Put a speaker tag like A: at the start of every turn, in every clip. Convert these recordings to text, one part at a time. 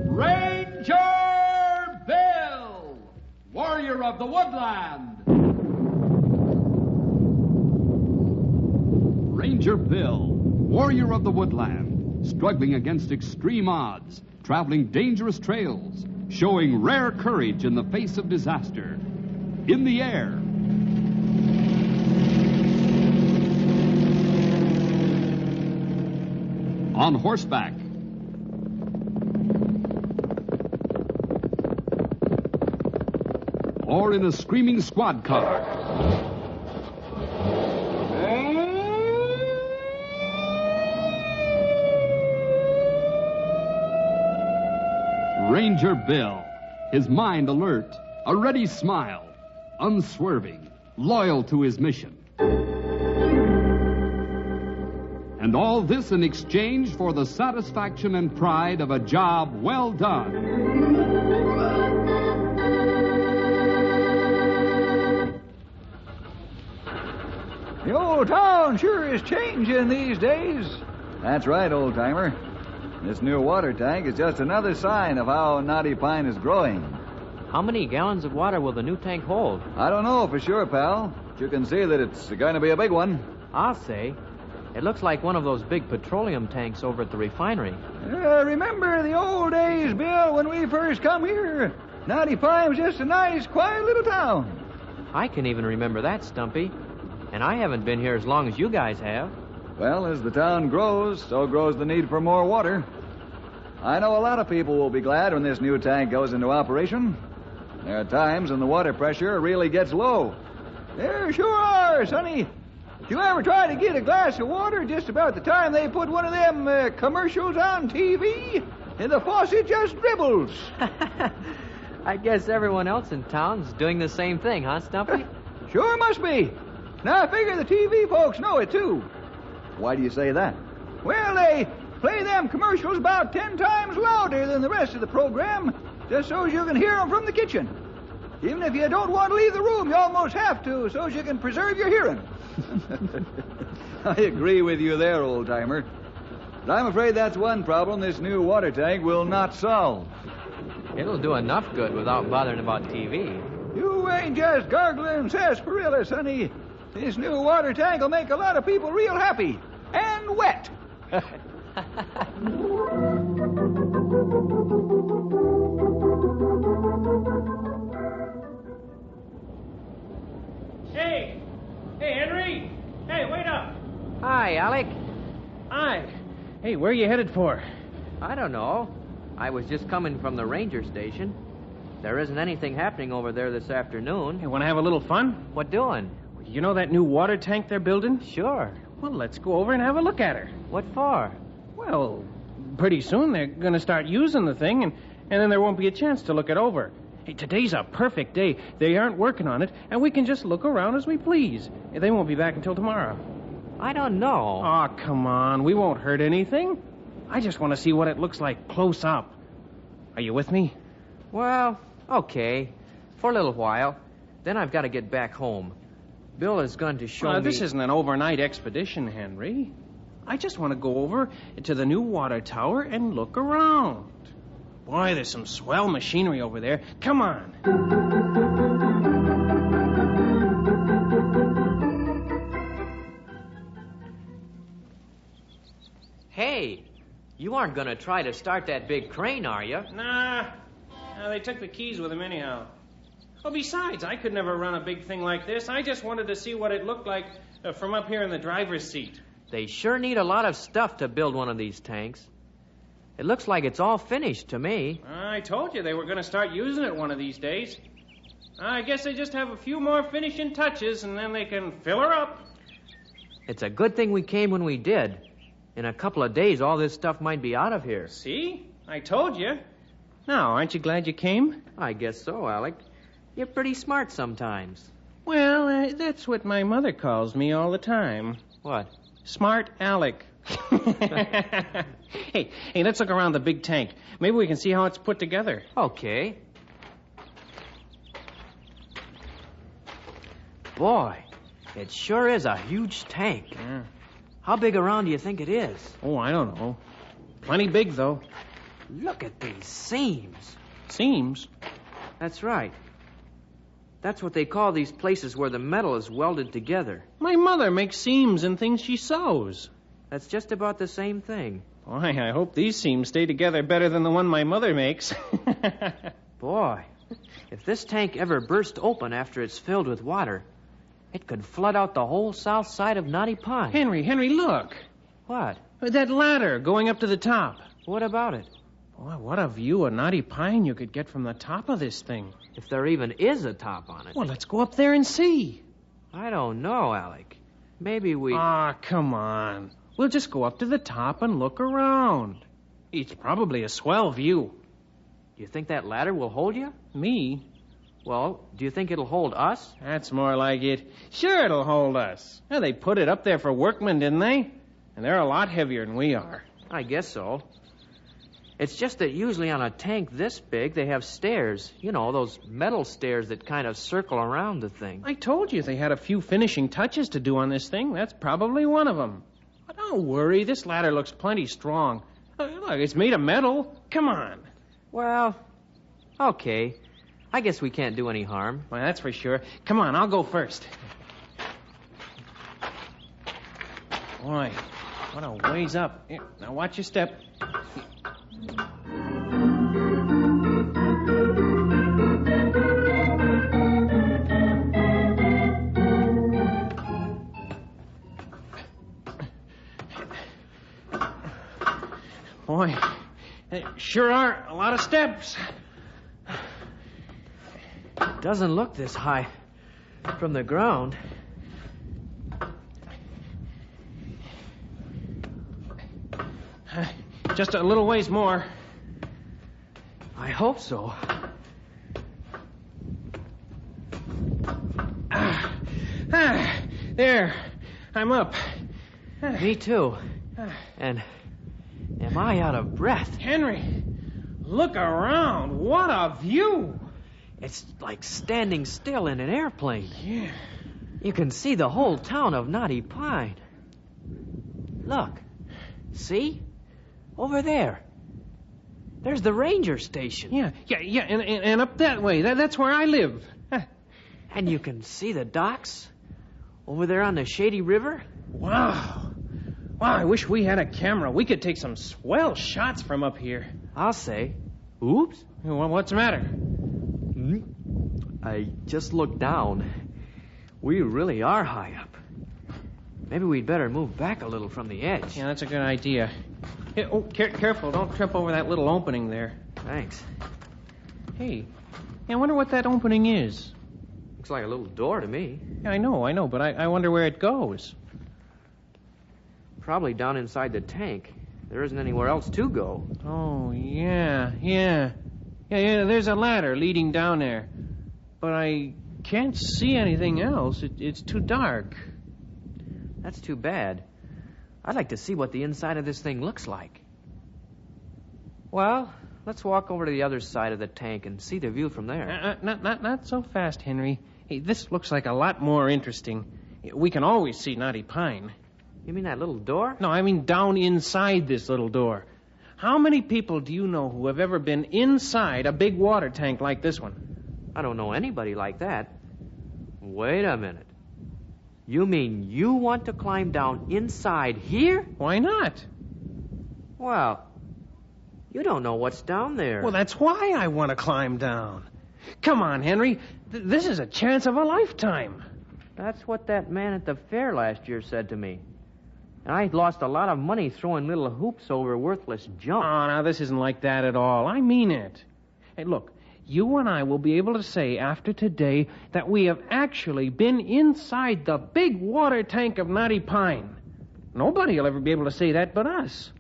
A: Ranger Bill, warrior of the woodland.
B: Ranger Bill, warrior of the woodland, struggling against extreme odds, traveling dangerous trails, showing rare courage in the face of disaster. In the air. On horseback. Or in a screaming squad car. Ranger Bill, his mind alert, a ready smile, unswerving, loyal to his mission. And all this in exchange for the satisfaction and pride of a job well done.
C: The old town sure is changing these days.
D: That's right, old-timer. This new water tank is just another sign of how Knotty Pine is growing.
E: How many gallons of water will the new tank hold?
D: I don't know for sure, pal. But you can see that it's going to be a big one.
E: I'll say. It looks like one of those big petroleum tanks over at the refinery.
C: Remember the old days, Bill, when we first come here? Knotty Pine was just a nice, quiet little town.
E: I can even remember that, Stumpy. And I haven't been here as long as you guys have.
D: Well, as the town grows, so grows the need for more water. I know a lot of people will be glad when this new tank goes into operation. There are times when the water pressure really gets low.
C: There sure are, Sonny. Did you ever try to get a glass of water just about the time they put one of them commercials on TV? And the faucet just dribbles.
E: I guess everyone else in town's doing the same thing, huh, Stumpy?
C: Sure must be. Now, I figure the TV folks know it, too.
D: Why do you say that?
C: Well, they play them commercials about 10 times louder than the rest of the program, just so you can hear them from the kitchen. Even if you don't want to leave the room, you almost have to, so you can preserve your hearing.
D: I agree with you there, old-timer. But I'm afraid that's one problem this new water tank will not solve.
E: It'll do enough good without bothering about TV.
C: You ain't just gargling sarsaparilla, Sonny. This new water tank will make a lot of people real happy. And wet.
F: Hey! Hey, Henry! Hey, wait up!
E: Hi, Alec.
F: Hi. Hey, where are you headed for?
E: I don't know. I was just coming from the ranger station. There isn't anything happening over there this afternoon.
F: You want to have a little fun?
E: What doing?
F: You know that new water tank they're building?
E: Sure.
F: Well, let's go over and have a look at her.
E: What for?
F: Well, pretty soon they're going to start using the thing, and then there won't be a chance to look it over. Hey, today's a perfect day. They aren't working on it, and we can just look around as we please. They won't be back until tomorrow.
E: I don't know.
F: Oh, come on. We won't hurt anything. I just want to see what it looks like close up. Are you with me?
E: Well, okay. For a little while. Then I've got to get back home. Bill is going to show me...
F: This isn't an overnight expedition, Henry. I just want to go over to the new water tower and look around. Boy, there's some swell machinery over there. Come on.
E: Hey, you aren't going to try to start that big crane, are you?
F: Nah. They took the keys with them anyhow. Oh, besides, I could never run a big thing like this. I just wanted to see what it looked like from up here in the driver's seat.
E: They sure need a lot of stuff to build one of these tanks. It looks like it's all finished to me.
F: I told you they were going to start using it one of these days. I guess they just have a few more finishing touches, and then they can fill her up.
E: It's a good thing we came when we did. In a couple of days, all this stuff might be out of here.
F: See? I told you. Now, aren't you glad you came?
E: I guess so, Alec. You're pretty smart sometimes.
F: Well, that's what my mother calls me all the time.
E: What?
F: Smart Alec. Hey, let's look around the big tank. Maybe we can see how it's put together.
E: Okay. Boy, it sure is a huge tank.
F: Yeah.
E: How big around do you think it is?
F: Oh, I don't know. Plenty big, though.
E: Look at these seams.
F: Seems.
E: That's right. That's what they call these places where the metal is welded together.
F: My mother makes seams in things she sews.
E: That's just about the same thing.
F: Why, I hope these seams stay together better than the one my mother makes.
E: Boy, if this tank ever burst open after it's filled with water, it could flood out the whole south side of Knotty Pine.
F: Henry, look.
E: What?
F: That ladder going up to the top.
E: What about it?
F: Boy, what a view of Knotty Pine you could get from the top of this thing.
E: If there even is a top on it.
F: Well, let's go up there and see.
E: I don't know, Alec. Maybe we...
F: Come on. We'll just go up to the top and look around. It's probably a swell view.
E: You think that ladder will hold you?
F: Me?
E: Well, do you think it'll hold us?
F: That's more like it. Sure, it'll hold us. Well, they put it up there for workmen, didn't they? And they're a lot heavier than we are.
E: I guess so. It's just that usually on a tank this big, they have stairs. You know, those metal stairs that kind of circle around the thing.
F: I told you they had a few finishing touches to do on this thing. That's probably one of them. But don't worry, this ladder looks plenty strong. Look, it's made of metal. Come on.
E: Well, okay. I guess we can't do any harm.
F: Well, that's for sure. Come on, I'll go first. Boy, what a ways up. Here, now watch your step. Boy, sure are a lot of steps.
E: Doesn't look this high from the ground.
F: Just a little ways more.
E: I hope so.
F: There. I'm up.
E: Me too. And am I out of breath?
F: Henry, look around. What a view.
E: It's like standing still in an airplane.
F: Yeah.
E: You can see the whole town of Knotty Pine. Look. See? Over there. There's the ranger station.
F: Yeah, and up that way. That's where I live.
E: And you can see the docks over there on the Shady River.
F: Wow, I wish we had a camera. We could take some swell shots from up here.
E: I'll say. Oops.
F: Well, what's the matter?
E: I just looked down. We really are high up. Maybe we'd better move back a little from the edge.
F: Yeah, that's a good idea. Hey, careful. Don't trip over that little opening there.
E: Thanks.
F: Hey, I wonder what that opening is.
E: Looks like a little door to me.
F: Yeah, I know, but I wonder where it goes.
E: Probably down inside the tank. There isn't anywhere else to go.
F: Oh, yeah. There's a ladder leading down there. But I can't see anything else. It's too dark.
E: That's too bad. I'd like to see what the inside of this thing looks like. Well, let's walk over to the other side of the tank and see the view from there.
F: Not so fast, Henry. Hey, this looks like a lot more interesting. We can always see Knotty Pine.
E: You mean that little door?
F: No, I mean down inside this little door. How many people do you know who have ever been inside a big water tank like this one?
E: I don't know anybody like that. Wait a minute. You mean you want to climb down inside here?
F: Why not?
E: Well, you don't know what's down there.
F: Well, that's why I want to climb down. Come on, Henry. This is a chance of a lifetime.
E: That's what that man at the fair last year said to me. And I lost a lot of money throwing little hoops over worthless junk.
F: Oh, now, this isn't like that at all. I mean it. Hey, look, you and I will be able to say after today that we have actually been inside the big water tank of Knotty Pine. Nobody will ever be able to say that but us.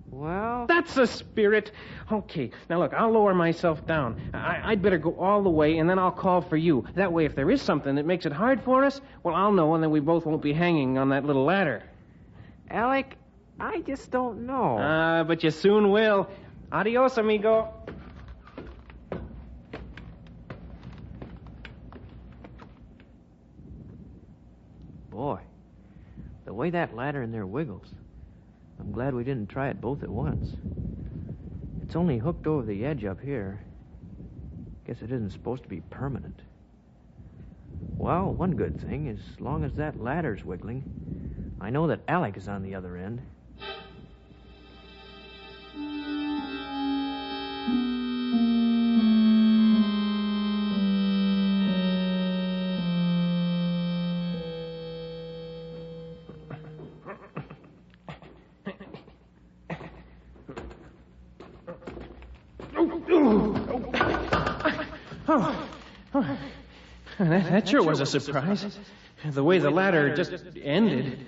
E: Well...
F: That's the spirit. Okay, now look, I'll lower myself down. I'd better go all the way, and then I'll call for you. That way, if there is something that makes it hard for us, well, I'll know, and then we both won't be hanging on that little ladder.
E: Alec, I just don't know.
F: But you soon will. Adios, amigo.
E: Boy, the way that ladder in there wiggles. I'm glad we didn't try it both at once. It's only hooked over the edge up here. Guess it isn't supposed to be permanent. Well, one good thing, as long as that ladder's wiggling, I know that Alec is on the other end.
F: That sure was a surprise. The way the ladder just ended.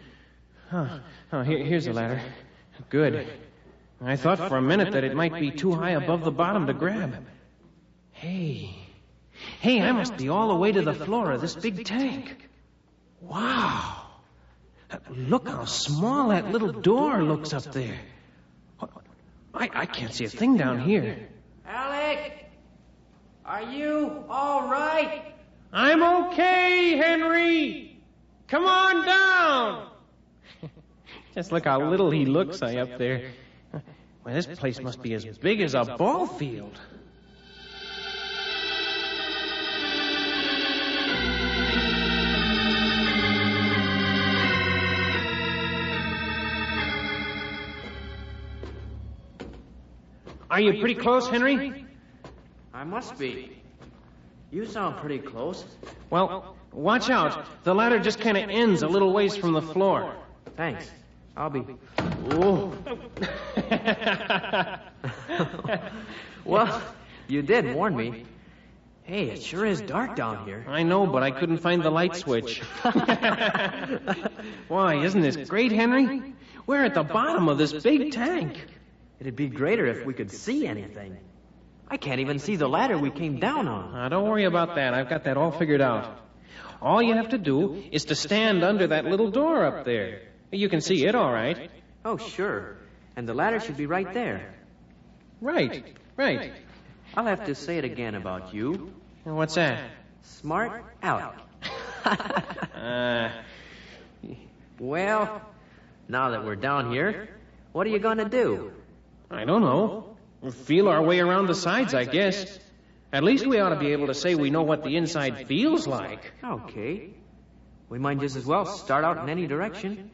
F: Here's the ladder. Good. I thought for a minute that it might be too high above the bottom to grab. Hey, I must be all the way to the floor of this big tank. Wow. Look how small that little door looks up there. I can't see a thing down here.
E: Alec! Are you all right?
F: I'm okay, Henry. Come on down. Just look how little he looks high up there. Well, this place must be as big as a ball field. Are you pretty close, Henry?
E: I must be. You sound pretty close.
F: Well, watch out. The ladder just kind of ends a little ways from the floor.
E: Thanks. I'll be...
F: Ooh.
E: Well, you did warn me. Hey, it sure is dark down here.
F: I know, but I couldn't find the light switch. Why, isn't this great, Henry? We're at the bottom of this big tank.
E: It'd be greater if we could see anything. I can't even see the ladder we came down on.
F: Don't worry about that. I've got that all figured out. All you have to do is to stand under that little door up there. You can see it all right.
E: Oh, sure. And the ladder should be right there.
F: Right.
E: I'll have to say it again about you.
F: What's that?
E: Smart Alec. Well, now that we're down here, what are you going to do?
F: I don't know. We'll feel our way around the sides, I guess. At least we ought to be able to say we know what the inside feels like.
E: Okay. We might just as well start out in any direction.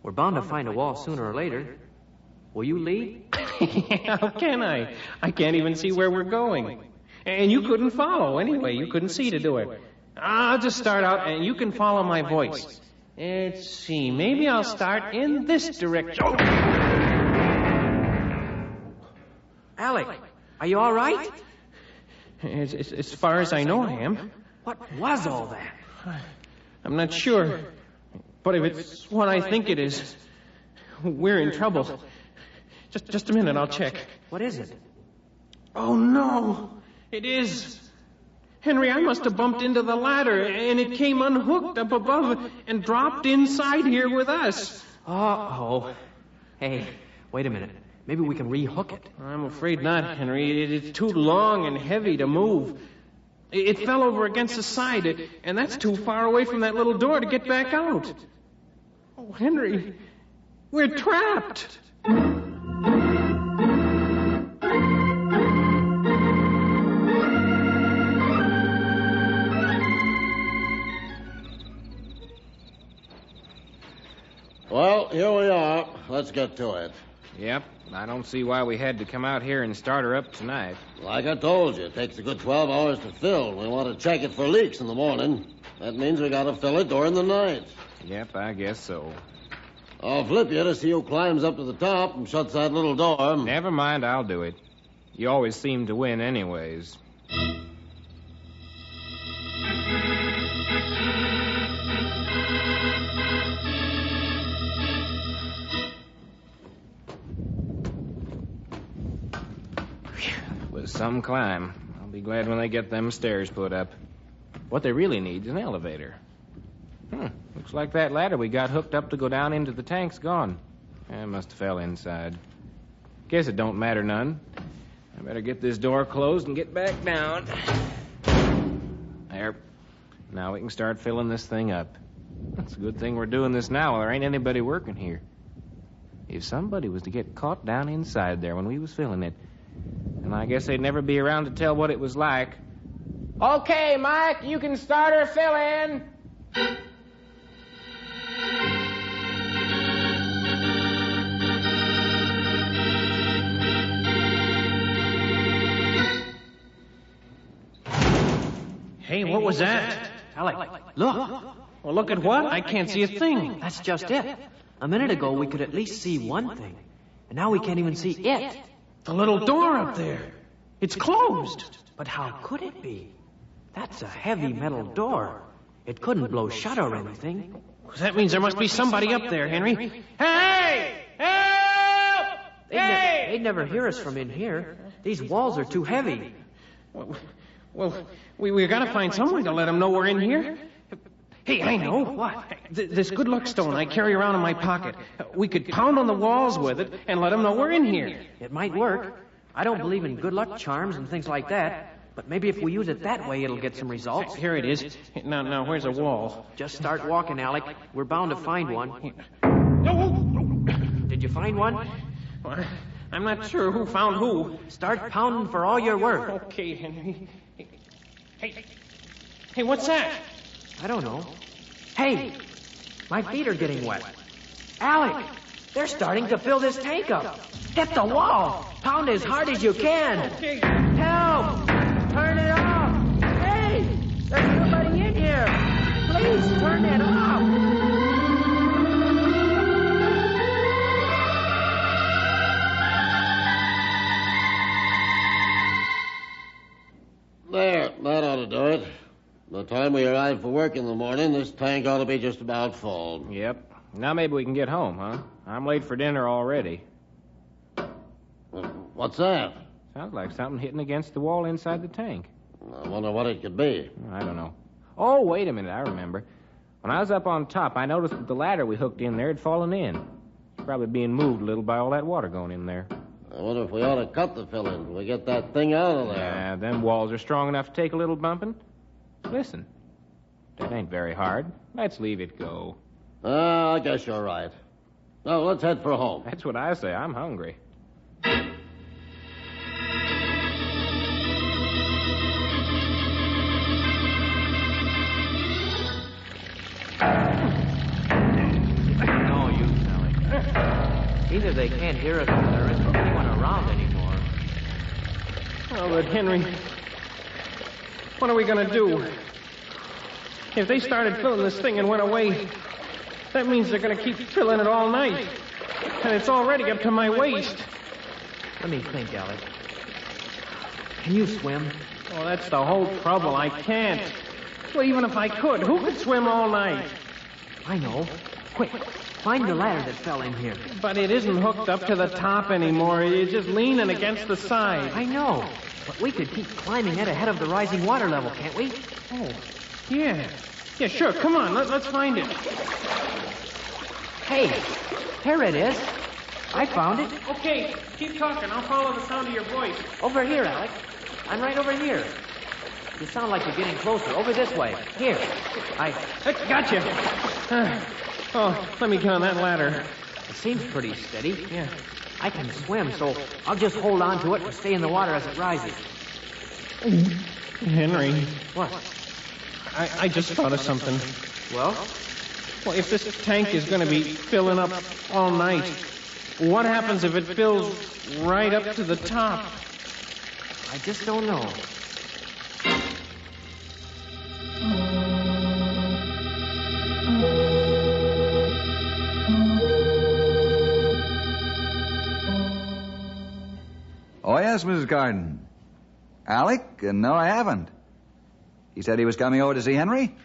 E: We're bound to find a wall sooner or later. Will you lead?
F: How can I? I can't even see where we're going. And you couldn't follow anyway. You couldn't see to do it. I'll just start out and you can follow my voice. Let's see. Maybe I'll start in this direction.
E: Alec, are you all right?
F: As far as I know, I am.
E: What was all that?
F: I'm not sure. But if it's what I think it is, we're in trouble. Just a minute, I'll check.
E: What is it?
F: Oh, no. It is. Henry, I must have bumped into the ladder, and it came unhooked up above and dropped inside here with us.
E: Uh-oh. Hey, wait a minute. Maybe we can rehook it.
F: I'm afraid not, Henry. It's too long and heavy to move. It fell over against the side, and that's too far away from that little door to get back out. Oh, Henry, we're trapped.
G: Well, here we are. Let's get to it.
H: Yep. I don't see why we had to come out here and start her up tonight.
G: Like I told you, it takes a good 12 hours to fill. We want to check it for leaks in the morning. That means we got to fill it during the night.
H: Yep, I guess so.
G: I'll flip you to see who climbs up to the top and shuts that little door.
H: Never mind, I'll do it. You always seem to win anyways. Some climb. I'll be glad when they get them stairs put up. What they really need is an elevator. Looks like that ladder we got hooked up to go down into the tank's gone. It must have fell inside. Guess it don't matter none. I better get this door closed and get back down. There. Now we can start filling this thing up. It's a good thing we're doing this now while there ain't anybody working here. If somebody was to get caught down inside there when we was filling it, and I guess they'd never be around to tell what it was like. Okay, Mike, you can start her filling.
F: Hey, what was that?
E: Alec, look.
F: Well, look at what? I can't see a thing.
E: That's just it. A minute ago, we could at least see one thing. And now we can't even see it.
F: The little door up there. It's closed.
E: But how could it be? That's a heavy metal door. It couldn't blow shut or anything.
F: That means there must be somebody up there, Henry. Hey! Help!
E: They'd never hear us from in here. These walls are too heavy.
F: Well, we got to find some way to let them know we're in here. Hey, I know.
E: What?
F: This good luck stone I carry around in my pocket. We could pound on the walls with it and let them know we're in here.
E: It might work. I don't believe in good luck charms and things like that. But maybe if we use it that way, it'll get some results.
F: Here it is. Now, where's a wall?
E: Just start walking, Alec. We're bound to find one. Did you find one?
F: Well, I'm not sure who found who.
E: Start pounding for all you're worth.
F: Okay, Henry. Hey, what's that?
E: I don't know. Hey, my feet are getting wet. Alec, they're starting to fill this tank up. Hit the wall. Pound as hard as you can.
F: Okay.
E: Help! Turn it off. Hey, there's somebody in here. Please turn it off.
G: There, that ought to do it. By the time we arrive for work in the morning, this tank ought to be just about full.
H: Yep. Now maybe we can get home, huh? I'm late for dinner already.
G: What's that?
H: Sounds like something hitting against the wall inside the tank.
G: I wonder what it could be.
H: I don't know. Oh, wait a minute, I remember. When I was up on top, I noticed that the ladder we hooked in there had fallen in. It's probably being moved a little by all that water going in there.
G: I wonder if we ought to cut the filling. We get that thing out of there.
H: Yeah, them walls are strong enough to take a little bumping. Listen, that ain't very hard. Let's leave it go.
G: I guess you're right. Now, let's head for home.
H: That's what I say. I'm hungry.
E: No use, Alec. Either they can't hear us or there isn't anyone around anymore.
F: Oh, but Henry, what are we going to do? If they started filling this thing and went away, that means they're going to keep filling it all night. And it's already up to my waist.
E: Let me think, Alec. Can you swim?
F: Oh, that's the whole trouble. I can't. Well, even if I could, who could swim all night?
E: I know. Quick, find the ladder that fell in here.
F: But it isn't hooked up to the top anymore. It's just leaning against the side.
E: I know. But we could keep climbing it ahead of the rising water level, can't we?
F: Oh, yeah. Yeah, sure. Come on, let's find it.
E: Hey, here it is. I found it.
F: Okay, keep talking. I'll follow the sound of your voice.
E: Over here, Alec. I'm right over here. You sound like you're getting closer. Over this way. Here.
F: Gotcha. Let me get on that ladder.
E: It seems pretty steady.
F: Yeah.
E: I can swim, so I'll just hold on to it and stay in the water as it rises.
F: Henry.
E: What?
F: I just thought of something.
E: Well?
F: Well, if this tank is going to be filling up all night, what happens if it fills right up to the top?
E: I just don't know.
D: Oh, yes, Mrs. Garden. Alec? No, I haven't. He said he was coming over to see Henry?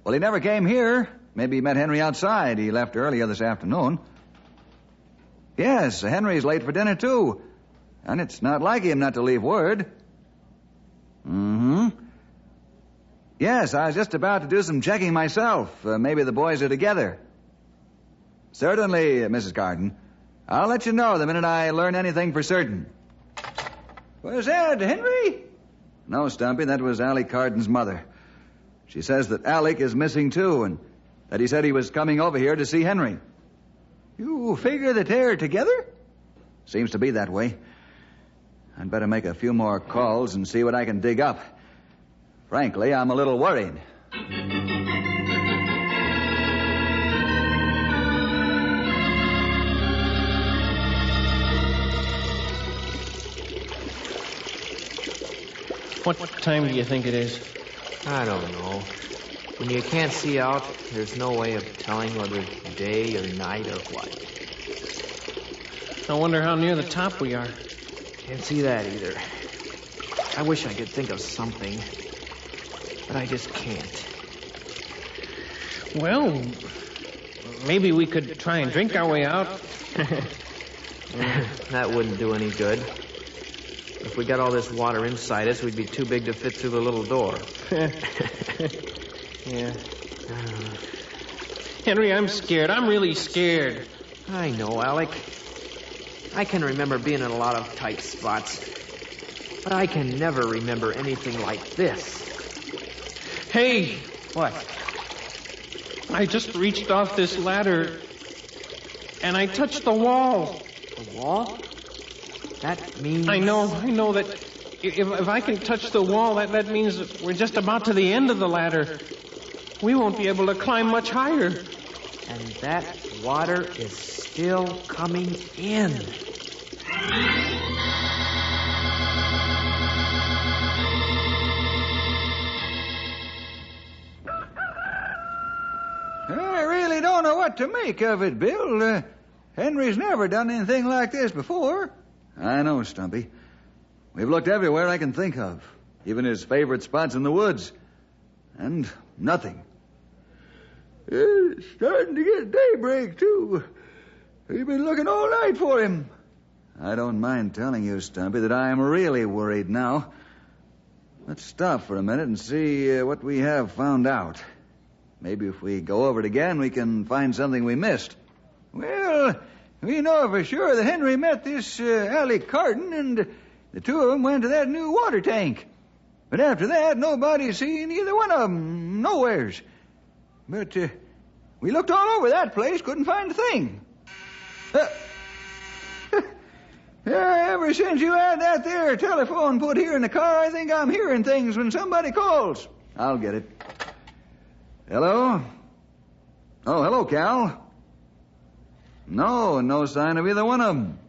D: Well, he never came here. Maybe he met Henry outside. He left earlier this afternoon. Yes, Henry's late for dinner, too. And it's not like him not to leave word. Mm-hmm. Yes, I was just about to do some checking myself. Maybe the boys are together. Certainly, Mrs. Garden. I'll let you know the minute I learn anything for certain.
C: Was that Henry?
D: No, Stumpy, that was Alec Carden's mother. She says that Alec is missing, too, and that he said he was coming over here to see Henry.
C: You figure that they're together?
D: Seems to be that way. I'd better make a few more calls and see what I can dig up. Frankly, I'm a little worried.
F: What time do you think it is?
E: I don't know. When you can't see out, there's no way of telling whether it's day or night or what.
F: I wonder how near the top we are.
E: Can't see that either. I wish I could think of something, but I just can't.
F: Well, maybe we could try and drink our way out.
E: That wouldn't do any good. If we got all this water inside us, we'd be too big to fit through the little door.
F: Yeah. Henry, I'm scared. I'm really scared.
E: I know, Alec. I can remember being in a lot of tight spots, but I can never remember anything like this.
F: Hey,
E: What?
F: I just reached off this ladder, and I touched the wall.
E: The wall? That means...
F: I know that if I can touch the wall, that means we're just about to the end of the ladder. We won't be able to climb much higher.
E: And that water is still coming in.
C: I really don't know what to make of it, Bill. Henry's never done anything like this before.
D: I know, Stumpy. We've looked everywhere I can think of, even his favorite spots in the woods. And nothing.
C: It's starting to get daybreak, too. We've been looking all night for him.
D: I don't mind telling you, Stumpy, that I am really worried now. Let's stop for a minute and see what we have found out. Maybe if we go over it again, we can find something we missed.
C: Well, we know for sure that Henry met this Alec Carton, and the two of them went to that new water tank. But after that, nobody's seen either one of them nowheres. But we looked all over that place, couldn't find a thing. Ever since you had that there telephone put here in the car, I think I'm hearing things when somebody calls.
D: I'll get it. Hello? Oh, hello, Cal. No sign of either one of them.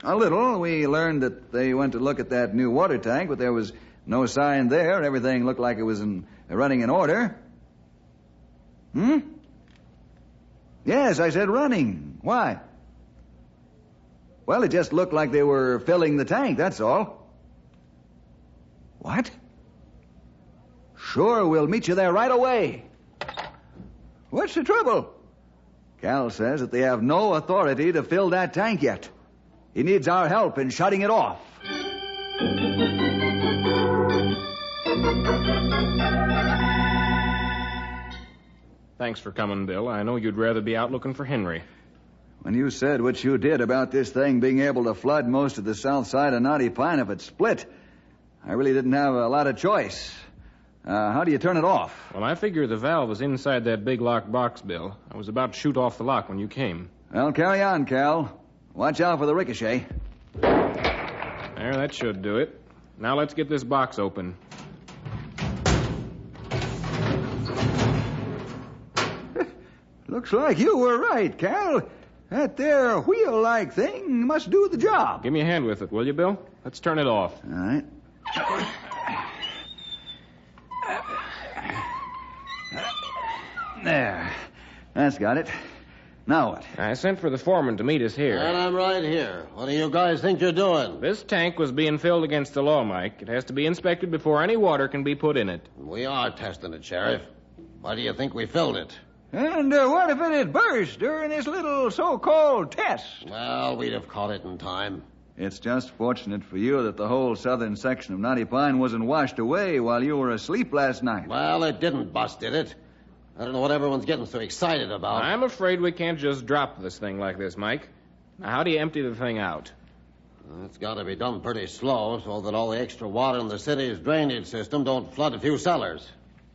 D: A little. We learned that they went to look at that new water tank, but there was no sign there. Everything looked like it was running in order. Yes, I said running. Why? Well, it just looked like they were filling the tank, that's all. What? Sure, we'll meet you there right away.
C: What's the trouble?
D: Cal says that they have no authority to fill that tank yet. He needs our help in shutting it off.
H: Thanks for coming, Bill. I know you'd rather be out looking for Henry.
D: When you said what you did about this thing being able to flood most of the south side of Knotty Pine if it split, I really didn't have a lot of choice. How do you turn it off?
H: Well, I figure the valve was inside that big locked box, Bill. I was about to shoot off the lock when you came.
D: Well, carry on, Cal. Watch out for the ricochet.
H: There, that should do it. Now let's get this box open.
C: Looks like you were right, Cal. That there wheel-like thing must do the job.
H: Give me a hand with it, will you, Bill? Let's turn it off.
D: All right. There. That's got it. Now what?
H: I sent for the foreman to meet us here.
G: And I'm right here. What do you guys think you're doing?
H: This tank was being filled against the law, Mike. It has to be inspected before any water can be put in it.
G: We are testing it, Sheriff. Why do you think we filled it?
C: And what if it had burst during this little so-called test?
G: Well, we'd have caught it in time.
D: It's just fortunate for you that the whole southern section of Knotty Pine wasn't washed away while you were asleep last night.
G: Well, it didn't bust, did it? I don't know what everyone's getting so excited about.
H: I'm afraid we can't just drop this thing like this, Mike. Now, how do you empty the thing out?
G: It's got to be done pretty slow so that all the extra water in the city's drainage system don't flood a few cellars.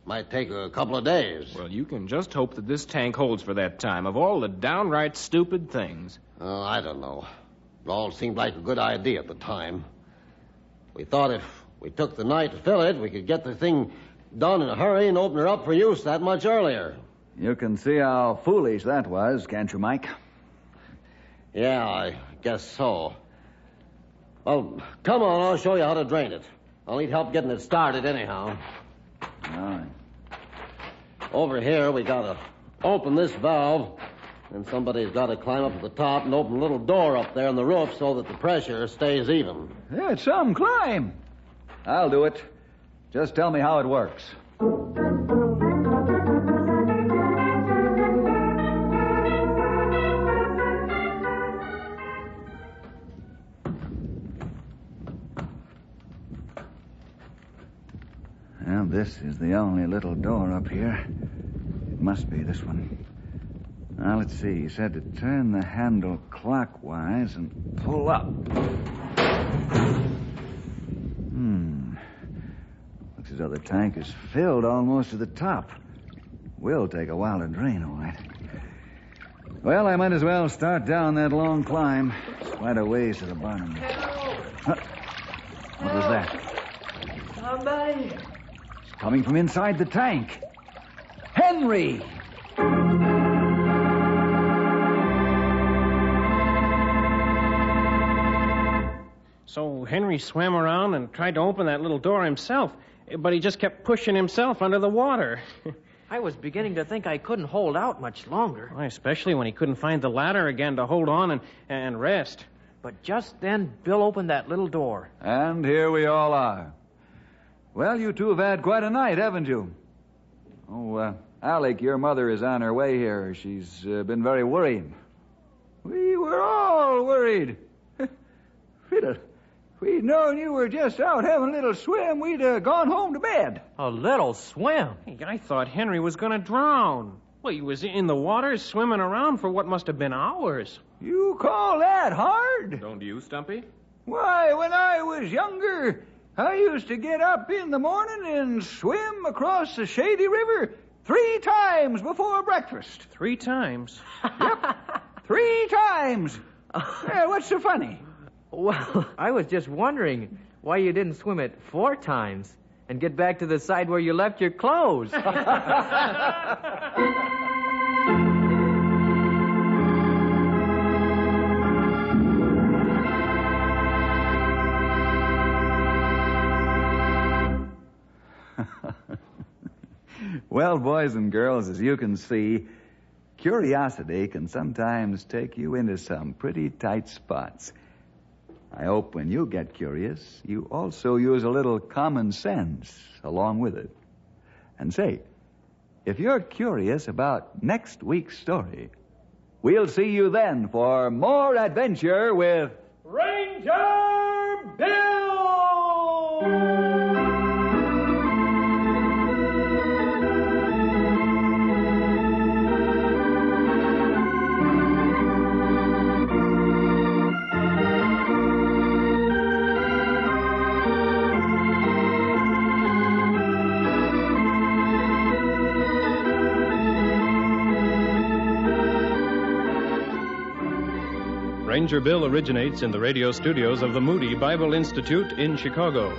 G: Might take a couple of days.
H: Well, you can just hope that this tank holds for that time, of all the downright stupid things.
G: Oh, I don't know. It all seemed like a good idea at the time. We thought if we took the night to fill it, we could get the thing done in a hurry and open her up for use that much earlier.
D: You can see how foolish that was, can't you, Mike?
G: Yeah, I guess so. Well, come on, I'll show you how to drain it. I'll need help getting it started anyhow.
D: All right.
G: Over here, we gotta open this valve, and somebody's gotta climb up to the top and open a little door up there in the roof so that the pressure stays even.
C: Yeah, it's some climb.
D: I'll do it. Just tell me how it works. Well, this is the only little door up here. It must be this one. Now, let's see. You said to turn the handle clockwise and pull up. Looks as though the tank is filled almost to the top. Will take a while to drain, all right. Well, I might as well start down that long climb. It's quite a ways to the bottom. Huh. What was that?
E: Somebody.
D: It's coming from inside the tank. Henry!
F: So Henry swam around and tried to open that little door himself, but he just kept pushing himself under the water.
E: I was beginning to think I couldn't hold out much longer.
F: Why, especially when he couldn't find the ladder again to hold on and rest.
E: But just then, Bill opened that little door.
D: And here we all are. Well, you two have had quite a night, haven't you? Oh, Alec, your mother is on her way here. She's been very worried.
C: We were all worried. Fiddle. If we'd known you were just out having a little swim, we'd have gone home to bed.
E: A little swim?
F: Hey, I thought Henry was going to drown. Well, he was in the water swimming around for what must have been hours.
C: You call that hard?
H: Don't you, Stumpy?
C: Why, when I was younger, I used to get up in the morning and swim across the Shady River 3 times before breakfast.
F: 3 times?
C: Yep, 3 times. Yeah, what's so funny?
E: Well, I was just wondering why you didn't swim it 4 times and get back to the side where you left your clothes.
D: Well, boys and girls, as you can see, curiosity can sometimes take you into some pretty tight spots. I hope when you get curious, you also use a little common sense along with it. And say, if you're curious about next week's story, we'll see you then for more adventure with
A: Ranger Bill!
I: Ranger Bill originates in the radio studios of the Moody Bible Institute in Chicago.